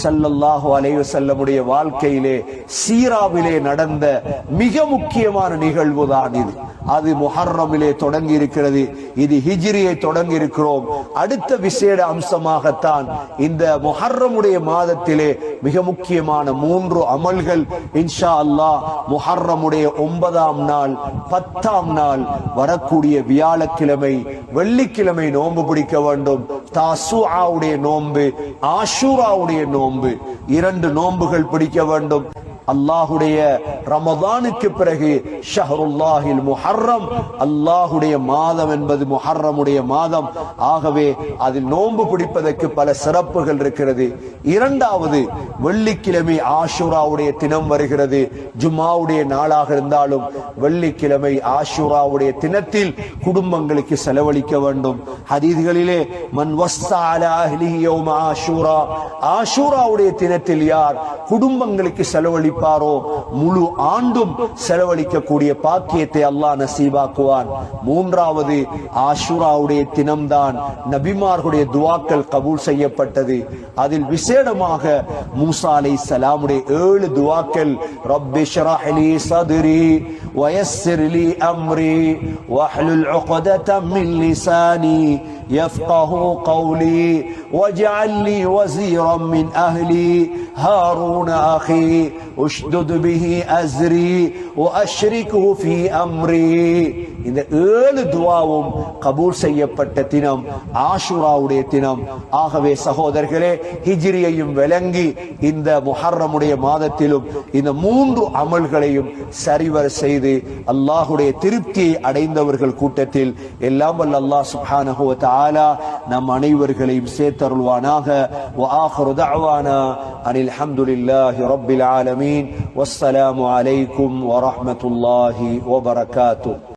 ஸல்லல்லாஹு அலைஹி வஸல்லமுடைய வாழ்க்கையிலே சீராவிலே நடந்த மிக முக்கியமான நிகழ்வுதான் இது. அது முஹர்ரமிலே தொடங்கி இருக்கிறது, இது ஹிஜ்ரியை தொடங்கி இருக்கிறோம். அடுத்த விசேட அம்சமாகத்தான் இந்த முஹர்ரமுடைய மாதத்திலே மிக முக்கியமான 3 அமல்கள் இன்ஷா அல்லாஹ் முஹர்ரமுடைய 9ஆம் நாள் 10ஆம் நாள் வரக்கூடிய வியாழக்கிழமை வெள்ளிக்கிழமை நோன்பு பிடிக்க வேண்டும். தாசுஆவுடைய நோன்பு, ஆஷூராவுடைய நோன்பு, 2 நோன்புகள் பிடிக்க வேண்டும். அல்லாஹுடைய ரமதானுக்கு பிறகு ஷஹ்ருல்லாஹில் முஹர்ரம், அல்லாஹுடைய மாதம் என்பது முஹர்ரமுடைய மாதம். ஆகவே அதில் நோன்பு பிடிப்பதற்கு பல சிறப்புகள் இருக்கிறது. 2வது வெள்ளிக்கிழமை ஆஷூராவுடைய தினம் வருகிறது. ஜும்மாவுடைய நாளாக இருந்தாலும் வெள்ளிக்கிழமை ஆஷூராவுடைய தினத்தில் குடும்பங்களுக்கு செலவழிக்க வேண்டும். ஹதீஸ்களிலே மன் வஸ்ஸா அலா அஹ்லிஹி யௌம ஆஷூரா, ஆஷூராவுடைய தினத்தில் யார் குடும்பங்களுக்கு செலவழி முழு ஆண்டும் செலவழிக்கக்கூடிய பாக்கியத்தை அல்லாஹ் நசீபாக்குவான். 3வது ஆஷூராவுடைய தினம்தான் நபிமார்களுடைய துஆக்கள் கபூல் செய்யப்பட்டது. அதில் விசேடமாக மூசா அலைஹிஸ்ஸலாமுடைய 7 துஆக்கள், ரப்பி ஷ்ரஹ் லி ஸத்ரி வயஸ்ஸிர் லி அம்ரி வஹ்லுல் உக்ததம் மின் லிசானி யஃப்கஹு கௌலி வஜ்அல் லி வஸீரன் மின் அஹ்லி ஹாரூன அகி உஷ்துத் பிஹி அஸ்ரி வஅஷ்ரிக்ஹு ஃபீ அம்ரி. இந்த 7 துஆவும் கபூல் செய்யப்பட்ட தினம் ஆஷூராவுடைய தினம். ஆகவே சகோதரர்களே, ஹிஜ்ரியையும் விளங்கி இந்த முஹர்ரமுடைய மாதத்திலும் இந்த 3 அமல்களையும் சரிவர செய்து அல்லாஹுடைய திருப்தியை அடைந்தவர்கள் கூட்டத்தில் எல்லாம் வல்ல அல்லாஹ் சுப்ஹானஹு வ தஆலா நம் அனைவர்களையும் சேர்த்தருள்வானாக. வ ஆகிரு தஅவானா அனில் ஹம்துலில்லாஹி ரப்பில் ஆலமீன். வஸ்ஸலாமு அலைக்கும் வ ரஹ்மத்துல்லாஹி வ பரகாத்துஹு.